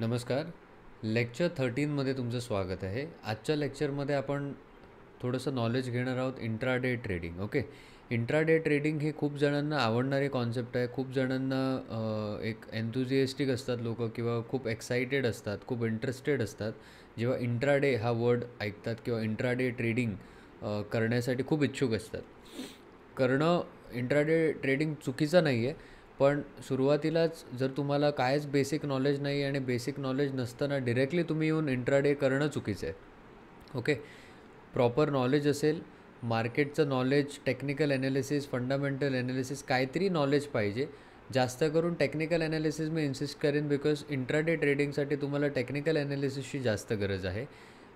नमस्कार. लेक्चर 13मध्ये तुमचं स्वागत आहे. आजच्या लेक्चरमध्ये आपण थोडंसं नॉलेज घेणार आहोत intraday trading. Okay. Intraday trading ही खूप जणांना आवडणारी कॉन्सेप्ट आहे. खूप जणांना एक एन्थुझिएस्टिक असतात लोकं किंवा खूप एक्साइटेड असतात, खूप इंटरेस्टेड असतात. जेव्हा इंट्राडे हा वर्ड ऐकतात किंवा इंट्राडे ट्रेडिंग करण्यासाठी खूप इच्छुक असतात. करणं इंट्राडे ट्रेडिंग चुकीचं नाही आहे, पण सुरुवातीलाच जर तुम्हाला कायच बेसिक नॉलेज नाही आणि बेसिक नॉलेज नसताना डिरेक्टली तुम्ही येऊन इंट्राडे करणं चुकीचं आहे. ओके. प्रॉपर नॉलेज असेल, मार्केटचं knowledge, technical analysis, fundamental analysis काहीतरी नॉलेज पाहिजे. जास्त करून टेक्निकल ॲनालिसिस मी इन्सिस्ट करेन बिकॉज इंट्राडे ट्रेडिंगसाठी तुम्हाला टेक्निकल ॲनालिसिसची जास्त गरज आहे.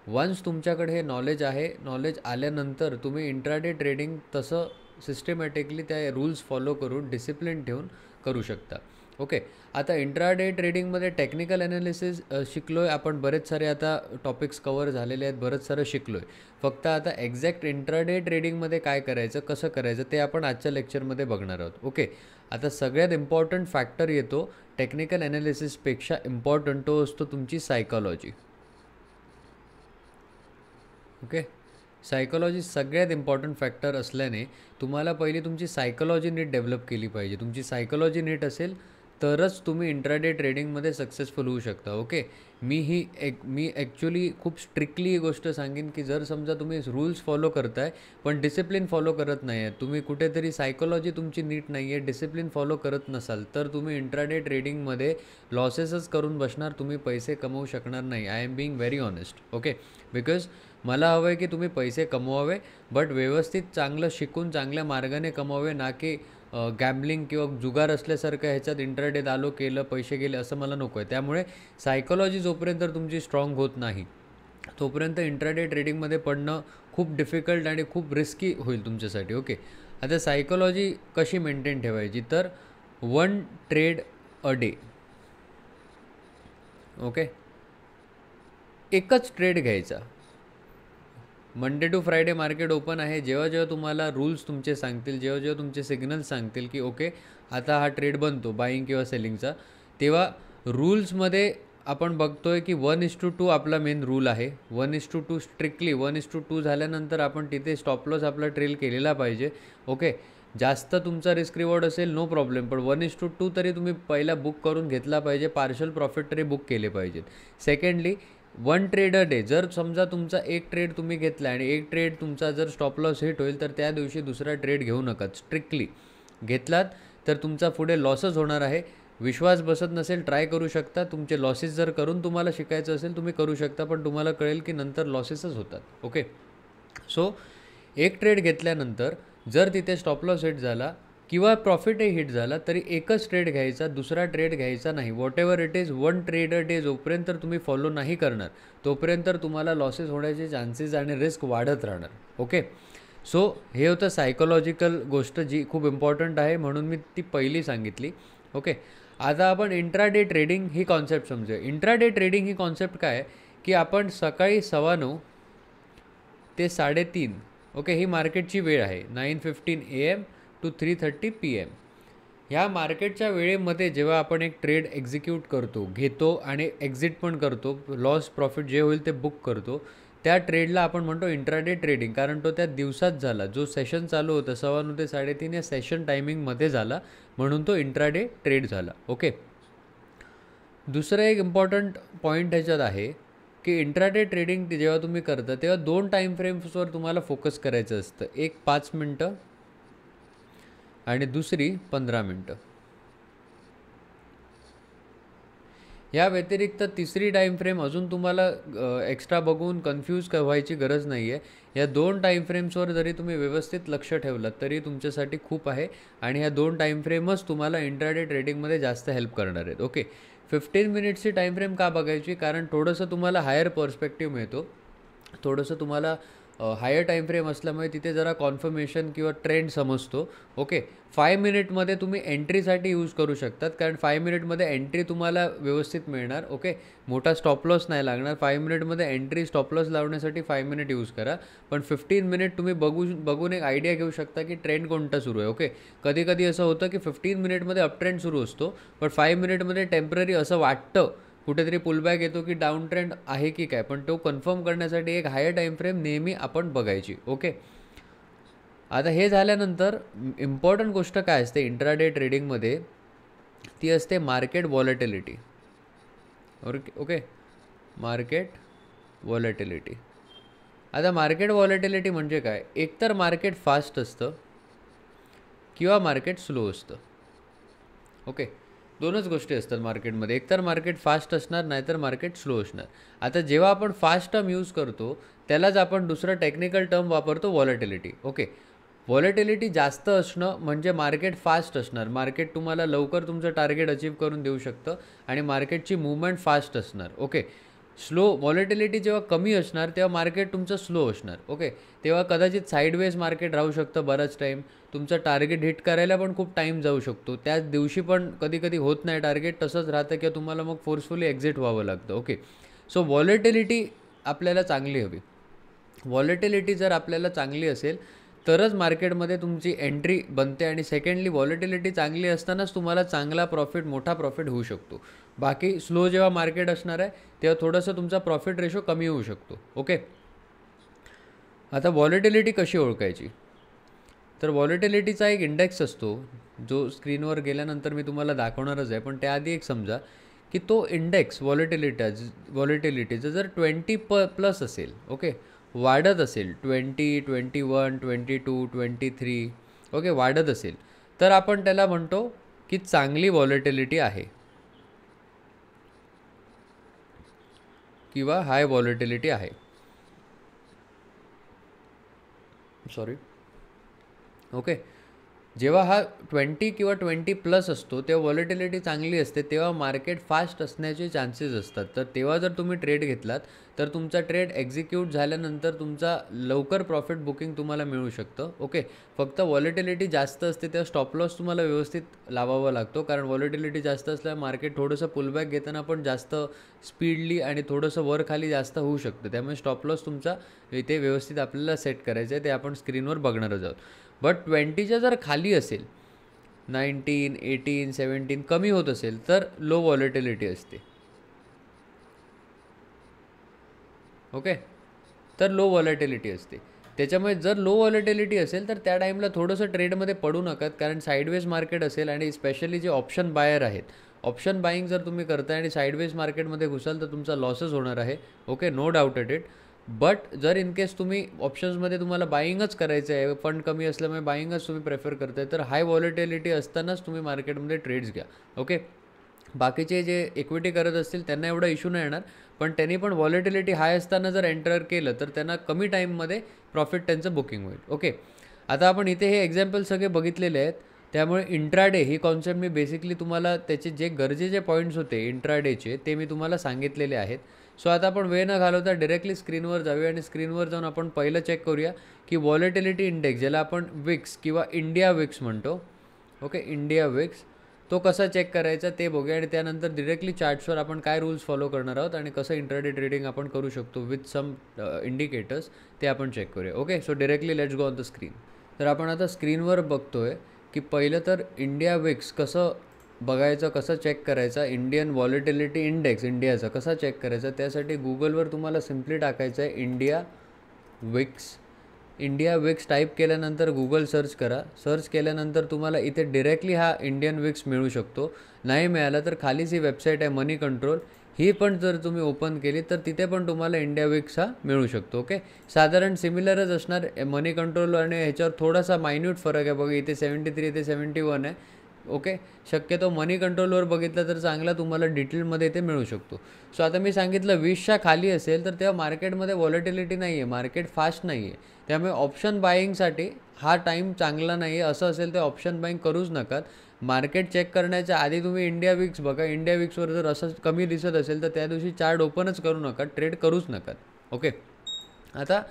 वन्स तुमच्याकडे हे नॉलेज आहे, नॉलेज आल्यानंतर तुम्ही इंट्राडे ट्रेडिंग तसं सिस्टमॅटिकली त्या रूल्स फॉलो करून डिसिप्लिन ठेवून करू शकता. ओके. आता इंट्राडे ट्रेडिंगमध्ये टेक्निकल ॲनालिसिस शिकलो आहे आपण, बरेच सारे आता टॉपिक्स कवर झालेले आहेत, बरंच सारं शिकलो आहे. फक्त आता एक्झॅक्ट इंट्राडे ट्रेडिंगमध्ये काय करायचं, कसं करायचं ते आपण आजच्या लेक्चरमध्ये बघणार आहोत. ओके. आता सगळ्यात इम्पॉर्टंट फॅक्टर येतो टेक्निकल ॲनालिसिसपेक्षा इम्पॉर्टंट, तो असतो तुमची सायकॉलॉजी. ओके. सायकॉलॉजी सगळ्यात इम्पॉर्टंट फॅक्टर असल्याने तुम्हाला पहिली तुमची सायकॉलॉजी नीट डेव्हलप केली पाहिजे. तुमची सायकॉलॉजी नीट असेल तरच तुम्ही इंट्राडे ट्रेडिंगमध्ये सक्सेसफुल होऊ शकता. ओके. मी ॲक्च्युली खूप स्ट्रिक्टली ही गोष्ट सांगेन की जर समजा तुम्ही रूल्स फॉलो करताय पण डिसिप्लिन फॉलो करत नाही आहे, तुम्ही कुठेतरी सायकॉलॉजी तुमची नीट नाही आहे, डिसिप्लिन फॉलो करत नसाल, तर तुम्ही इंट्राडे ट्रेडिंगमध्ये लॉसेसच करून बसणार, तुम्ही पैसे कमवू शकणार नाही. I am being very honest. Okay. Because मला हवं आहे की तुम्ही पैसे कमवावे, बट व्यवस्थित चांगलं शिकून चांगल्या मार्गाने कमवावे, ना की गॅम्बलिंग किंवा जुगार असल्यासारखं ह्याच्यात इंट्राडेत आलो, केलं, पैसे गेले, असं मला नको आहे. त्यामुळे सायकॉलॉजी जोपर्यंत तुमची स्ट्रॉंग होत नाही तोपर्यंत इंट्राडे ट्रेडिंगमध्ये पडणं खूप डिफिकल्ट आणि खूप रिस्की होईल तुमच्यासाठी. ओके. आता सायकॉलॉजी कशी मेंटेन ठेवायची, तर 1 ट्रेड अ डे. ओके. एकच ट्रेड घ्यायचा. Monday to Friday market open आहे. जेव्हा जेव्हा तुम्हाला रूल्स तुमचे सांगतील, जेव्हा जेव्हा तुमचे सिग्नल्स सांगतील की ओके आता हा ट्रेड बनतो बाईंग किंवा सेलिंगचा, तेव्हा रूल्समध्ये आपण बघतोय की 1:2 आपला मेन रूल आहे. 1:2 स्ट्रिक्टली 1:2 झाल्यानंतर आपण तिथे स्टॉप लॉस आपला ट्रेल केलेला पाहिजे. ओके. जास्त तुमचा रिस्क रिवॉर्ड असेल नो प्रॉब्लेम, पण 1:2 तरी तुम्ही पहिला बुक करून घेतला पाहिजे. पार्शल प्रॉफिट तरी बुक केले पाहिजेत. Secondly 1 trade a day. जर समजा तुमचा एक ट्रेड तुम्ही घेतला आणि एक ट्रेड तुमचा जर स्टॉप लॉस हिट होईल तर त्या दिवशी दुसरा ट्रेड घेऊ नका. स्ट्रिक्टली घेतलात तर तुमचा पुढे लॉसच होणार आहे. विश्वास बसत नसेल ट्राय करू शकता. तुमचे लॉसेस जर करून तुम्हाला शिकायचं असेल तुम्ही करू शकता, पण तुम्हाला कळेल की नंतर लॉसेसच होतात. ओके. सो एक ट्रेड घेतल्यानंतर जर तिथे स्टॉप लॉस हिट झाला किंवा प्रॉफिटही हिट झाला तरी एकच ट्रेड घ्यायचा, दुसरा ट्रेड घ्यायचा नाही. What ever it is 1 trade a day जोपर्यंत तुम्ही फॉलो नाही करणार तोपर्यंत तुम्हाला लॉसेस होण्याचे चान्सेस आणि रिस्क वाढत राहणार. ओके. सो हे होतं सायकोलॉजिकल गोष्ट जी खूप इम्पॉर्टंट आहे, म्हणून मी ती पहिली सांगितली. ओके. आता आपण इंट्राडे ट्रेडिंग ही कॉन्सेप्ट समजूया. इंट्राडे ट्रेडिंग ही कॉन्सेप्ट काय आहे की आपण सकाळी 9:15 ते 3:30 ओके ही मार्केटची वेळ आहे. 9:15 AM to 3:30 PM. ह्या मार्केटच्या वेळेमध्ये जेव्हा आपण एक ट्रेड एक्झिक्यूट करतो, घेतो आणि एक्झिट पण करतो, लॉस प्रॉफिट जे होईल ते बुक करतो, त्या ट्रेडला आपण म्हणतो इंट्राडे ट्रेडिंग. कारण तो त्या दिवसात झाला, जो सेशन चालू होतं 9:15 ते 3:30 या सेशन टायमिंगमध्ये झाला, म्हणून तो इंट्राडे ट्रेड झाला. ओके. दुसरं एक इम्पॉर्टंट पॉईंट ह्याच्यात आहे की इंट्राडे ट्रेडिंग जेव्हा तुम्ही करता तेव्हा 2 टाईम फ्रेम्सवर तुम्हाला फोकस करायचं असतं. एक 5 मिनटं आणि दुसरी 15 मिनटं. या व्यतिरिक्त तिसरी टाईम फ्रेम अजून तुम्हाला एक्स्ट्रा बघून कन्फ्यूज व्हायची गरज नाही आहे. या 2 टाईम फ्रेम्सवर जरी तुम्ही व्यवस्थित लक्ष ठेवलं तरी तुमच्यासाठी खूप आहे आणि ह्या 2 टाईम फ्रेमच तुम्हाला इंट्राडे ट्रेडिंगमध्ये जास्त हेल्प करणार आहेत. ओके. 15 मिनिट्सची टाईम फ्रेम का बघायची, कारण थोडंसं तुम्हाला हायर पर्स्पेक्टिव्ह मिळतो, थोडंसं तुम्हाला हायर टाईम फ्रेम असल्यामुळे तिथे जरा कॉन्फर्मेशन किंवा ट्रेंड समजतो. ओके. 5 मिनिटमध्ये तुम्ही एंट्रीसाठी यूज करू शकतात, कारण 5 मिनिटमध्ये एंट्री तुम्हाला व्यवस्थित मिळणार. ओके. मोठा स्टॉप लॉस नाही लागणार. 5 मिनिटमध्ये एंट्री स्टॉप लॉस लावण्यासाठी 5 मिनिट यूज करा, पण 15 मिनिट तुम्ही बघून एक आयडिया घेऊ शकता की ट्रेंड कोणता सुरू आहे. ओके. कधी कधी असं होतं की 15 मिनिटमध्ये अप ट्रेंड सुरू असतो, पण 5 मिनिटमध्ये टेम्पररी असं वाटतं कुठेतरी पुलबॅक येतो की डाऊन ट्रेंड आहे की काय, पण तो कन्फर्म करण्यासाठी एक हायर टाईम फ्रेम नेहमी आपण बघायची. ओके, आता हे झाल्यानंतर इम्पॉर्टंट गोष्ट काय असते इंट्राडे ट्रेडिंगमध्ये, ती असते market volatility. Okay, market volatility. आता मार्केट व्हॉलेटिलिटी म्हणजे काय, एकतर मार्केट फास्ट असतं किंवा मार्केट स्लो असतं. ओके, दोनच गोष्टी असतात मार्केटमध्ये, एकतर मार्केट फास्ट असणार नाहीतर मार्केट स्लो असणार. आता जेव्हा आपण फास्ट टर्म यूज करतो त्यालाच आपण दुसरं टेक्निकल टर्म वापरतो व्हॉलेटिलिटी. ओके, व्हॉलेटिलिटी जास्त असणं म्हणजे मार्केट फास्ट असणार, मार्केट तुम्हाला लवकर तुमचं टार्गेट अचीव करून देऊ शकतं आणि मार्केटची मूवमेंट फास्ट असणार. ओके, स्लो व्हॉलेटिलिटी जेव्हा कमी असणार तेव्हा मार्केट तुमचं स्लो असणार. ओके, तेव्हा कदाचित साईडवेज मार्केट राहू शकतं बराच टाईम, तुमचं टार्गेट हिट करायला पण खूप टाईम जाऊ शकतो, त्याच दिवशी पण कधी कधी होत नाही टार्गेट, तसंच राहतं किंवा तुम्हाला मग फोर्सफुली एक्झिट व्हावं लागतं. ओके, सो व्हॉलेटिलिटी आपल्याला चांगली हवी. व्हॉलेटिलिटी जर आपल्याला चांगली असेल तरच मार्केटमध्ये तुमची एंट्री बनते, आणि सेकंडली व्हॉलेटिलिटी चांगली असतानाच तुम्हाला चांगला प्रॉफिट, मोठा प्रॉफिट होऊ शकतो. बाकी स्लो जेव्हा मार्केट असणार आहे तेव्हा थोडंसं तुमचा प्रॉफिट रेशो कमी होऊ शकतो. ओके, आता व्हॉलेटिलिटी कशी ओळखायची, तर व्हॉलेटिलिटीचा एक इंडेक्स असतो जो स्क्रीनवर गेल्यानंतर मी तुम्हाला दाखवणारच आहे, पण त्याआधी एक समजा की तो इंडेक्स व्हॉलेटिलिटीचा जर 20+ असेल, ओके, वाढत असेल 20, 21, 22, 23, ओके, वाढत असेल तर आपण त्याला म्हणतो की चांगली व्हॉलेटिलिटी आहे किंवा हाय व्हॉलेटिलिटी आहे. सॉरी. ओके, जेव्हा हा 20 किंवा 20+ असतो तेव्हा व्हॉलेटिलिटी चांगली असते, तेव्हा मार्केट फास्ट असण्याचे चान्सेस असतात. तर तेव्हा जर तुम्ही ट्रेड घेतलात तर तुमचा ट्रेड एक्झिक्यूट झाल्यानंतर तुमचा लवकर प्रॉफिट बुकिंग तुम्हाला मिळू शकतं. ओके, फक्त व्हॉलेटिलिटी जास्त असते तेव्हा स्टॉप लॉस तुम्हाला व्यवस्थित लावावा लागतो, कारण व्हॉलेटिलिटी जास्त असल्यामुळे मार्केट थोडंसं पुलबॅक घेताना पण जास्त स्पीडली आणि थोडंसं वर खाली जास्त होऊ शकतं, त्यामुळे स्टॉप लॉस तुमचा इथे व्यवस्थित आपल्याला सेट करायचं आहे, ते आपण स्क्रीनवर बघणारच आहोत. बट 20च्या जर खाली असेल, 19, 18, 17 कमी होत असेल तर लो व्हॉलेटिलिटी असते. ओके, तर लो व्हॉलेटिलिटी असते. त्याच्यामुळे जर लो व्हॉलेटिलिटी असेल तर त्या टाईमला थोडंसं ट्रेडमध्ये पडू नका, कारण साईडवेज मार्केट असेल आणि स्पेशली जे ऑप्शन बायर आहेत, ऑप्शन बाईंग जर तुम्ही करताय आणि साईडवेज मार्केटमध्ये घुसाल तर तुमचा लॉसच होणार आहे. Okay, no doubted it. But जर इन केस तुम्ही ऑप्शन्समध्ये तुम्हाला बाईंगच करायचं आहे, फंड कमी असल्यामुळे बाईंगच तुम्ही प्रेफर करताय, तर हाय व्हॉलेटिलिटी असतानाच तुम्ही मार्केटमध्ये ट्रेड्स घ्या. ओके, बाकीचे जे इक्विटी करत असतील त्यांना एवढा इश्यू नाही येणार, पण त्यांनी पण व्हॉलेटिलिटी हाय असताना जर एंटर केलं तर त्यांना कमी टाईममध्ये प्रॉफिट त्यांचं बुकिंग होईल. ओके, आता आपण इथे हे एक्झाम्पल सगळे बघितलेले आहेत, त्यामुळे इंट्राडे ही कॉन्सेप्ट मी बेसिकली तुम्हाला त्याचे जे गरजेचे पॉईंट्स होते इंट्राडेचे ते मी तुम्हाला सांगितलेले आहेत. सो आता आपण वेळ न घालवता डायरेक्टली स्क्रीनवर जाऊया आणि स्क्रीनवर जाऊन आपण पहिलं चेक करूया की व्हॉलेटिलिटी इंडेक्स, ज्याला आपण विक्स किंवा इंडिया विक्स म्हणतो, ओके, इंडिया विक्स, तो कसा चेक करायचा ते बघूया आणि त्यानंतर डिरेक्टली चार्ट्सवर आपण काय रूल्स फॉलो करणार आहोत आणि कसं इंट्राडे ट्रेडिंग आपण करू शकतो विथ सम इंडिकेटर्स ते आपण चेक करूया. Okay, so directly let's go on the screen. तर आपण आता स्क्रीनवर बघतोय की पहिलं तर इंडिया विक्स कसं बघायचं, कसं चेक करायचा, इंडियन व्हॉलेटिलिटी इंडेक्स इंडियाचा कसा चेक करायचा, त्यासाठी गुगलवर तुम्हाला सिम्पली टाकायचं आहे India VIX. India VIX type केल्यानंतर गुगल सर्च करा. सर्च केल्यानंतर तुम्हाला इथे डिरेक्टली हा इंडियन विक्स मिळू शकतो. नाही मिळाला तर खालीच ही वेबसाईट आहे मनी कंट्रोल, ही पण जर तुम्ही ओपन केली तर तिथे पण तुम्हाला इंडिया विक्स हा मिळू शकतो. ओके, साधारण सिमिलरच असणार मनी कंट्रोल आणि ह्याच्यावर थोडासा मायन्यूट फरक आहे बघा, इथे 73 इथे 71 आहे. ओके, शक्यतो मनी कंट्रोलवर बघितलं तर चांगला तुम्हाला डिटेलमध्ये इथे मिळू शकतो. सो आता मी सांगितलं 20च्या खाली असेल तर तेव्हा मार्केटमध्ये व्हॉलेटिलिटी नाही आहे, मार्केट फास्ट नाही आहे, त्यामुळे ऑप्शन बाईंगसाठी हा टाईम चांगला नाही आहे. असं असेल तर ऑप्शन बाईंग करूच नकात. मार्केट चेक करण्याच्या आधी तुम्ही इंडिया विक्स बघा, इंडिया विक्सवर जर असं कमी दिसत असेल तर त्या दिवशी चार्ट ओपनच करू नका, ट्रेड करूच नका. ओके, आता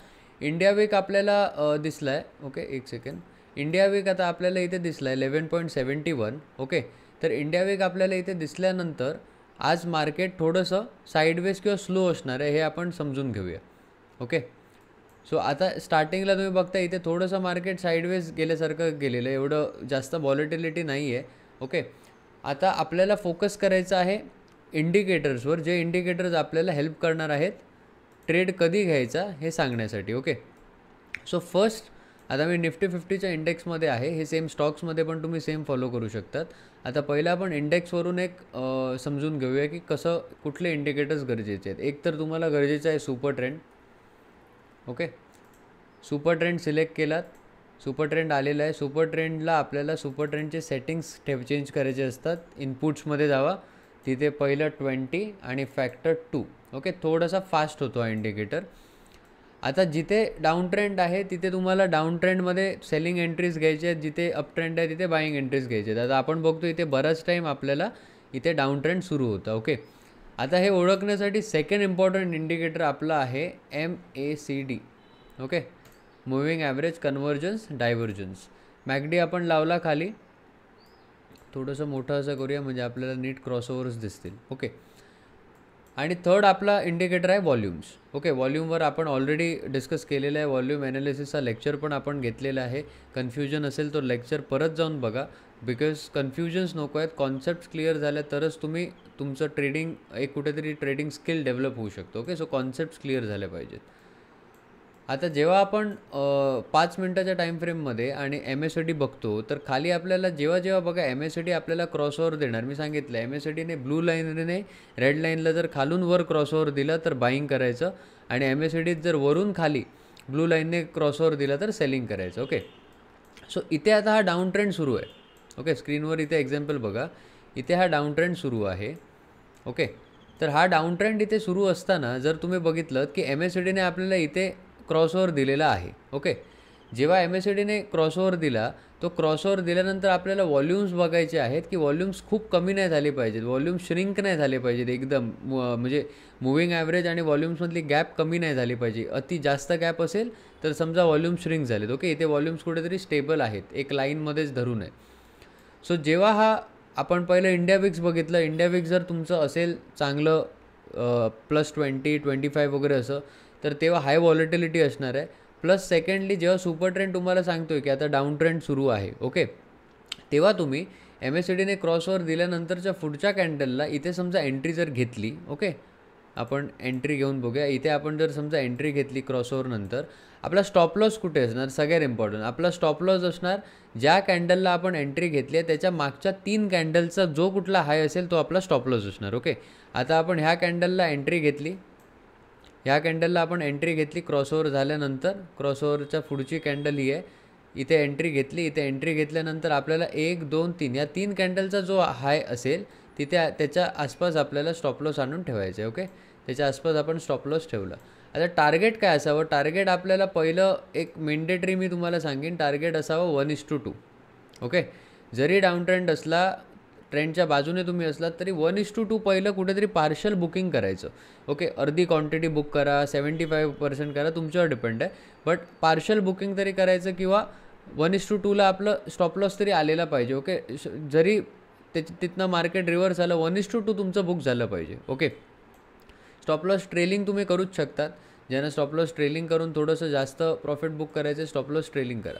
इंडिया विक आपल्याला दिसला आहे. ओके, एक सेकंड, इंडिया विक आता आपल्याला इथे दिसला आहे 11.71. ओके, तर इंडिया विक आपल्याला इथे दिसल्यानंतर आज मार्केट थोडंसं साईडवेज किंवा स्लो असणार आहे हे आपण समजून घेऊया. ओके, सो आता स्टार्टिंगला तुम्ही बघता इथे थोडंसं मार्केट साईडवेज गेल्यासारखं गेलेलं आहे, एवढं जास्त व्हॉलेटिलिटी नाही आहे. ओके, आता आपल्याला फोकस करायचं आहे इंडिकेटर्सवर, जे इंडिकेटर्स आपल्याला हेल्प करणार आहेत ट्रेड कधी घ्यायचा हे सांगण्यासाठी. ओके, सो फर्स्ट आता मी निफ्टी 50च्या इंडेक्समध्ये आहे, हे सेम स्टॉक्समध्ये पण तुम्ही सेम फॉलो करू शकतात. आता पहिला आपण इंडेक्सवरून एक समजून घेऊया की कसं कुठले इंडिकेटर्स गरजेचे आहेत. एक तर तुम्हाला गरजेचं आहे super trend. Okay, super trend select केलात, सुपर ट्रेंड आलेला आहे. सुपर ट्रेंडला आपल्याला सुपर ट्रेंडचे सेटिंग्स चेंज करायचे असतात. इनपुट्समध्ये जावा, तिथे पहिलं 20 आणि फॅक्टर 2. ओके, थोडासा फास्ट होतो हा इंडिकेटर. आता जिथे डाऊन ट्रेंड आहे तिथे तुम्हाला डाऊन ट्रेंडमध्ये सेलिंग एंट्रीज घ्यायचे आहेत, जिथे अप ट्रेंड आहे तिथे बाईंग एंट्रीज घ्यायचे आहेत. आता आपण बघतो इथे बराच टाईम आपल्याला इथे डाऊन ट्रेंड सुरू होता. ओके, आता हे ओळखण्यासाठी सेकंड इम्पॉर्टंट इंडिकेटर आपला आहे MACD. Okay, moving average convergence divergence. MACD आपण लावला खाली, थोडंसं मोठं असं करूया म्हणजे आपल्याला नीट क्रॉसओव्हर्स दिसतील. ओके, आणि थर्ड आपला इंडिकेटर आहे व्हॉल्यूम्स. ओके, व्हॉल्यूमवर आपण ऑलरेडी डिस्कस केलेलं आहे. व्हॉल्यूम ॲनालिसिसचा लेक्चर पण आपण घेतलेला आहे. कन्फ्युजन असेल तो लेक्चर परत जाऊन बघा, बिकॉज कन्फ्युजन्स नको आहेत. कॉन्सेप्ट क्लिअर झाल्या तरच तुम्ही तुमचं ट्रेडिंग एक कुठेतरी ट्रेडिंग स्किल डेव्हलप होऊ शकतो. ओके, सो कॉन्सेप्ट्स क्लिअर झाले पाहिजेत. आता जेव्हा आपण 5 मिनटाच्या टाईम फ्रेममध्ये आणि MACD बघतो तर खाली आपल्याला जेव्हा बघा MACD आपल्याला क्रॉसओव्हर देणार. मी सांगितलं MACDने ब्लू लाईनने रेड लाईनला जर खालून वर क्रॉसओव्हर दिला तर बाईंग करायचं, आणि MACD जर वरून खाली ब्लू लाईनने क्रॉसओव्हर दिला तर सेलिंग करायचं. ओके, सो इथे आता हा डाऊन ट्रेंड सुरू आहे. ओके, स्क्रीनवर इथे एक्झाम्पल बघा, इथे हा डाऊन ट्रेंड सुरू आहे. ओके, तर हा डाऊन ट्रेंड इथे सुरू असताना जर तुम्ही बघितलं की MACDने आपल्याला इथे क्रॉसओव्हर दिलेला आहे. ओके, जेव्हा MACDने क्रॉसओव्हर दिला, तो क्रॉसओव्हर दिल्यानंतर आपल्याला व्हॉल्यूम्स बघायचे आहेत की व्हॉल्यूम्स खूप कमी नाही झाले पाहिजेत, व्हॉल्यूम श्रिंक नाही झाले पाहिजेत एकदम, म्हणजे मूविंग ॲव्हरेज आणि व्हॉल्यूम्समधली गॅप कमी नाही झाली पाहिजे. अति जास्त गॅप असेल तर समजा व्हॉल्यूम श्रिंक झालेत. ओके, इथे व्हॉल्यूम्स कुठेतरी स्टेबल आहेत, एक लाईनमध्येच धरून आहे. सो जेव्हा हा आपण पहिलं इंडिया विक्स बघितलं, इंडिया विक्स जर तुमचं असेल चांगलं +20, 25 वगैरे असं, तर तेव्हा हाय व्हॉलेटिलिटी असणार आहे. प्लस सेकंडली जेव्हा सुपर ट्रेंड तुम्हाला सांगतो आहे की आता डाऊन ट्रेंड सुरू आहे. ओके, तेव्हा तुम्ही MACDने क्रॉसओव्हर दिल्यानंतरच्या पुढच्या कॅन्डलला इथे समजा एंट्री जर घेतली. ओके, आपण एंट्री घेऊन बघूया. इथे आपण जर समजा एंट्री घेतली क्रॉसओव्हर नंतर, आपला स्टॉप लॉस कुठे असणार? सगळ्यात इम्पॉर्टंट आपला स्टॉप लॉस असणार ज्या कॅन्डलला आपण एंट्री घेतली आहे त्याच्या मागच्या 3 कॅन्डलचा जो कुठला हाय असेल तो आपला स्टॉप लॉस असणार. ओके, आता आपण ह्या कॅन्डलला एंट्री घेतली, ह्या कॅन्डलला आपण एंट्री घेतली क्रॉसओव्हर झाल्यानंतर, क्रॉसओव्हरच्या पुढची कॅन्डल ही आहे, इथे एंट्री घेतली. इथे एंट्री घेतल्यानंतर आपल्याला 1, 2, 3 या 3 कॅन्डलचा जो हाय असेल तिथे त्याच्या आसपास आपल्याला स्टॉप लॉस आणून ठेवायचं आहे. ओके, त्याच्या आसपास आपण स्टॉप लॉस ठेवला. आता टार्गेट काय असावं? टार्गेट आपल्याला पहिलं एक मेंडेटरी मी तुम्हाला सांगेन, टार्गेट असावं 1:2. ओके, जरी डाऊन ट्रेंड असला, ट्रेंडच्या बाजूने तुम्ही असलात तरी 1:2 पहिलं कुठेतरी पार्शल बुकिंग करायचं. ओके, अर्धी क्वांटिटी बुक करा, 75% करा, तुमच्यावर डिपेंड आहे, बट पार्शल बुकिंग तरी करायचं, किंवा 1:2ला आपलं स्टॉप लॉस तरी आलेला पाहिजे. ओके, जरी तिथनं मार्केट रिव्हर्स आलं 1:2 तुमचं बुक झालं पाहिजे. ओके, स्टॉप लॉस ट्रेलिंग तुम्ही करूच शकतात. ज्यांना स्टॉप लॉस ट्रेलिंग करून थोडंसं जास्त प्रॉफिट बुक करायचं, स्टॉप लॉस ट्रेलिंग करा.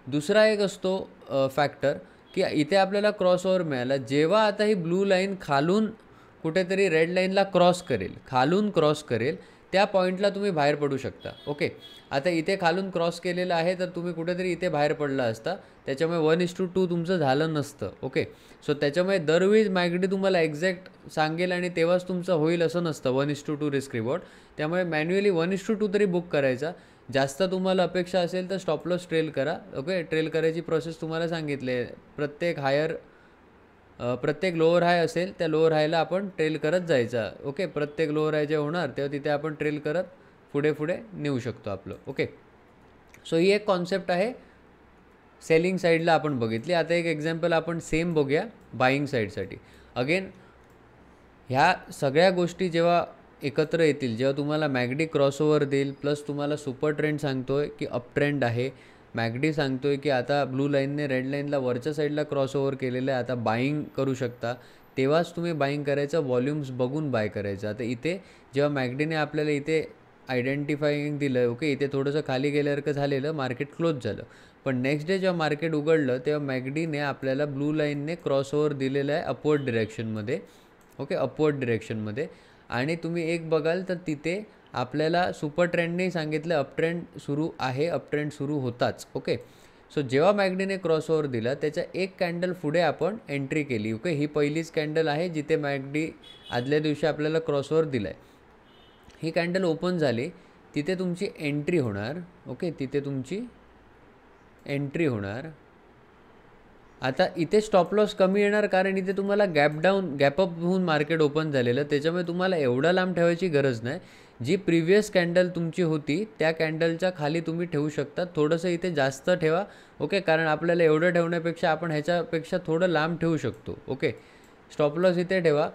दुसरा एक असतो फॅक्टर की इथे आपल्याला क्रॉसओव्हर मिळाला, जेव्हा आता ही ब्लू लाईन खालून कुठेतरी रेड लाईनला खालून क्रॉस करेल त्या पॉईंटला तुम्ही बाहेर पडू शकता. ओके, आता इथे खालून क्रॉस केलेलं आहे तर तुम्ही कुठेतरी इथे बाहेर पडला असता, त्याच्यामुळे 1:2 तुमचं झालं नसतं. ओके, सो त्याच्यामुळे दरवेळी मॅकडी तुम्हाला एक्झॅक्ट सांगेल आणि तेव्हाच तुमचं होईल असं नसतं 1:2 रिस्क रिवॉर्ड. त्यामुळे मॅन्युअली 1:2 तरी बुक करायचा. जास्त तुम्हाला अपेक्षा असेल तर स्टॉप लॉस ट्रेल करा. ओके, ट्रेल करायची प्रोसेस तुम्हाला सांगितले. प्रत्येक लोअर हाय असेल त्या लोअर हायला आपण ट्रेल करत जायचा. ओके, प्रत्येक लोअर हाय जे होणार तेव्हा तिथे आपण ट्रेल करत पुढे नेऊ शकतो आपलं. ओके, सो ही एक कॉन्सेप्ट आहे सेलिंग साईडला आपण बघितली. आता एक एक्झाम्पल आपण सेम बघूया बाईंग साईडसाठी. अगेन ह्या सगळ्या गोष्टी जेव्हा एकत्र येतील, जेव्हा तुम्हाला मॅकडी क्रॉसओव्हर देईल, प्लस तुम्हाला सुपर ट्रेंड सांगतो आहे की अप ट्रेंड आहे, मॅकडी सांगतो आहे की आता ब्लू लाईनने रेड लाईनला वरच्या साईडला क्रॉसओव्हर केलेलं आहे, आता बाईंग करू शकता, तेव्हाच तुम्ही बाईंग करायचं, व्हॉल्यूम्स बघून बाय करायचं. आता इथे जेव्हा मॅकडीने आपल्याला इथे आयडेंटिफाईंग दिलं, ओके, इथे थोडंसं खाली गेल्यासारखं झालेलं, मार्केट क्लोज झालं, पण नेक्स्ट डे जेव्हा मार्केट उघडलं तेव्हा मॅकडीने आपल्याला ब्लू लाईनने क्रॉसओव्हर दिलेलं आहे अपवर्ड डिरेक्शनमध्ये, ओके, अपवर्ड डिरेक्शनमध्ये. आणि तुम्ही एक बघाल तर तिथे आपल्याला सुपर ट्रेंडने सांगितलं अप ट्रेंड सुरू आहे, अप ट्रेंड सुरू होताच. ओके, सो जेव्हा मॅकडीने क्रॉसओव्हर दिला त्याच्या एक कॅन्डल पुढे आपण एंट्री केली. ओके, ही पहिलीच कॅन्डल आहे जिथे मॅकडी आदल्या दिवशी आपल्याला क्रॉसओव्हर दिला आहे. ही कॅन्डल ओपन झाली, तिथे तुमची एंट्री होणार. ओके, तिथे तुमची एंट्री होणार. आता इथे स्टॉप लॉस कमी येणार कारण इथे तुम्हाला गॅप अप होऊन मार्केट ओपन झालेलं, त्याच्यामुळे तुम्हाला एवढा लांब ठेवायची गरज नाही. जी प्रिव्हियस कॅन्डल तुमची होती त्या कॅन्डलच्या खाली तुम्ही ठेवू शकता. थोडंसं इथे जास्त ठेवा. ओके, कारण आपल्याला एवढं ठेवण्यापेक्षा आपण ह्याच्यापेक्षा थोडं लांब ठेवू शकतो. ओके, स्टॉप लॉस इथे ठेवा.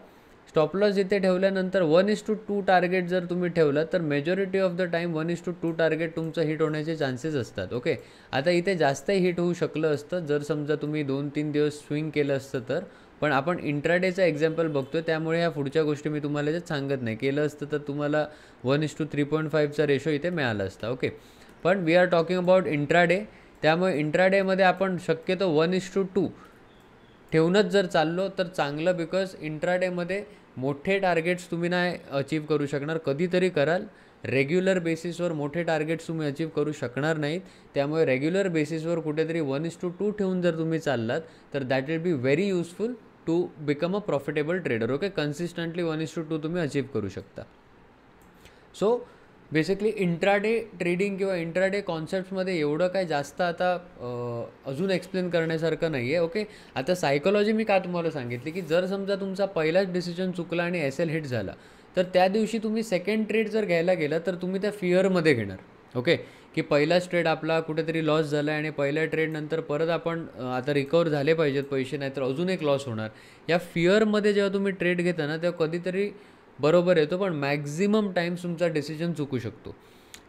स्टॉप लॉस इथे ठेवल्यानंतर 1:2 टार्गेट जर तुम्ही ठेवलं तर majority of the time 1:2 target तुमचं हिट होण्याचे चान्सेस असतात. ओके, आता इथे जास्तही हिट होऊ शकलं असतं जर समजा तुम्ही 2-3 दिवस स्विंग केलं असतं तर, पण आपण इंट्राडेचा एक्झाम्पल बघतो त्यामुळे ह्या पुढच्या गोष्टी मी तुम्हाला याच्यात सांगत नाही. केलं असतं तर तुम्हाला 1:3.5चा रेशो इथे मिळाला असता. ओके, पण we are talking about intraday, त्यामुळे इंट्राडेमध्ये आपण शक्यतो 1:2 ठेवूनच जर चाललो तर चांगलं, बिकॉज इंट्राडेमध्ये मोठे टार्गेट्स तुम्ही नाही अचीव करू शकणार. कधीतरी कराल, रेग्युलर बेसिसवर मोठे टार्गेट्स तुम्ही अचीव करू शकणार नाहीत. त्यामुळे रेग्युलर बेसिसवर कुठेतरी 1:2 ठेवून जर तुम्ही चाललात तर that will be very useful to become a profitable trader. Okay, consistently 1:2 तुम्ही अचीव करू शकता. सो बेसिकली इंट्राडे ट्रेडिंग किंवा इंट्राडे कॉन्सेप्ट्समध्ये एवढं काय जास्त आता अजून एक्सप्लेन करण्यासारखं नाही आहे. ओके, आता सायकोलॉजी मी का तुम्हाला सांगितली की जर समजा तुमचा पहिलाच डिसिजन चुकला आणि SL हिट झाला तर त्या दिवशी तुम्ही सेकंड ट्रेड जर घ्यायला गेला तर तुम्ही त्या फिअरमध्ये घेणार. ओके, की पहिलाच ट्रेड आपला कुठेतरी लॉस झाला आहे आणि पहिल्या ट्रेडनंतर परत आपण आता रिकवर झाले पाहिजेत पैसे, नाही तर अजून एक लॉस होणार. या फिअरमध्ये जेव्हा तुम्ही ट्रेड घेता ना तेव्हा कधीतरी बरोबर येतो, पण मॅक्झिमम टाईम्स तुमचा डिसिजन चुकू शकतो.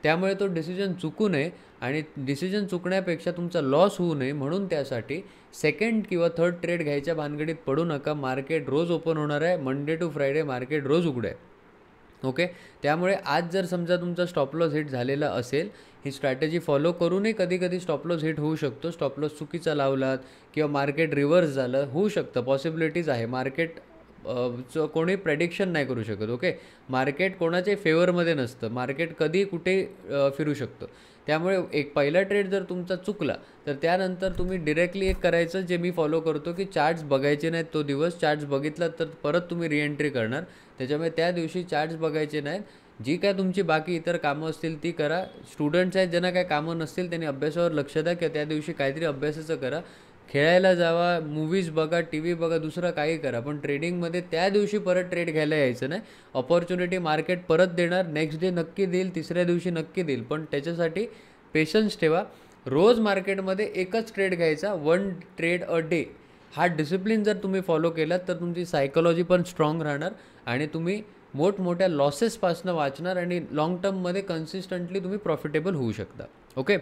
त्यामुळे तो डिसिजन चुकू नये आणि डिसिजन चुकण्यापेक्षा तुमचा लॉस होऊ नये म्हणून त्यासाठी सेकंड किंवा थर्ड ट्रेड घ्यायच्या भानगडीत पडू नका. मार्केट रोज ओपन होणार आहे, मंडे टू फ्रायडे मार्केट रोज उघडं आहे. ओके, त्यामुळे आज जर समजा तुमचा स्टॉप लॉस हिट झालेला असेल, ही स्ट्रॅटेजी फॉलो करूनही कधी कधी स्टॉप लॉस हिट होऊ शकतो. स्टॉप लॉस चुकीचा लावलात किंवा मार्केट रिव्हर्स झालं, होऊ शकतं, पॉसिबिलिटीज आहे. मार्केट कोणी प्रेडिक्शन नाही करू शकत. ओके, मार्केट कोणाच्या फेवरमध्ये नसतं, मार्केट कधी कुठे फिरू शकतं. त्यामुळे एक पहिला ट्रेड जर तुमचा चुकला तर त्यानंतर तुम्ही डिरेक्टली एक करायचं जे मी फॉलो करतो की चार्ट्स बघायचे नाहीत तो दिवस. चार्ट्स बघितला तर परत तुम्ही रिएंट्री करणार, त्याच्यामुळे त्या दिवशी चार्ट्स बघायचे नाहीत. जी काय तुमची बाकी इतर कामं असतील ती करा. स्टुडंट्स आहेत ज्यांना काय कामं नसतील त्यांनी अभ्यासावर लक्ष द्या किंवा त्या दिवशी काहीतरी अभ्यासाचं करा. खेळायला जावा, मूवीज बघा, TV बघा, दुसरं काही करा, पण ट्रेडिंगमध्ये त्या दिवशी परत ट्रेड घ्यायला यायचं नाही. ऑपॉर्च्युनिटी मार्केट परत देणार, नेक्स्ट डे नक्की देईल, तिसऱ्या दिवशी नक्की देईल, पण त्याच्यासाठी पेशन्स ठेवा. रोज मार्केटमध्ये एकच ट्रेड घ्यायचा, 1 ट्रेड अ डे. हा डिसिप्लिन जर तुम्ही फॉलो केलात तर तुमची सायकोलॉजी पण स्ट्रॉंग राहणार आणि तुम्ही मोठमोठ्या लॉसेसपासून वाचणार आणि लाँग टर्ममध्ये कन्सिस्टंटली तुम्ही प्रॉफिटेबल होऊ शकता. ओके,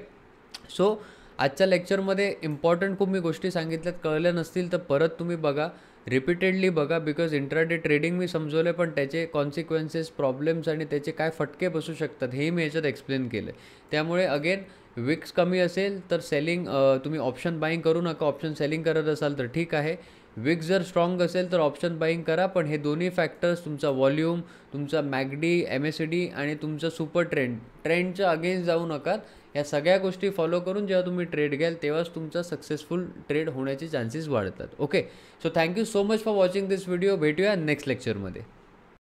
सो आजच्या लेक्चरमध्ये इम्पॉर्टंट खूप मी गोष्टी सांगितल्यात, कळल्या नसतील तर परत तुम्ही बघा, रिपीटेडली बघा, बिकॉज इंट्राडे ट्रेडिंग मी समजवलं पण त्याचे कॉन्सिक्वेन्सेस, प्रॉब्लेम्स आणि त्याचे काय फटके बसू शकतात हे मी याच्यात एक्सप्लेन केलं. त्यामुळे अगेन विक्स कमी असेल तर सेलिंग, तुम्ही ऑप्शन बाईंग करू नका. ऑप्शन सेलिंग करत असाल तर ठीक आहे. विक्स जर स्ट्रॉंग असेल तर ऑप्शन बाईंग करा, पण हे दोन्ही फॅक्टर्स, तुमचा व्हॉल्यूम, तुमचा मॅकडी, MACD आणि तुमचं सुपर ट्रेंडच्या अगेन्स्ट जाऊ नका. या सगळ्या गोष्टी फॉलो करून जेव्हा तुम्ही ट्रेड घ्याल तेव्हाच तुमचा सक्सेसफुल ट्रेड होण्याचे चान्सेस वाढतात. Okay, so thank you so much for watching this video. भेटूया नेक्स्ट लेक्चरमध्ये.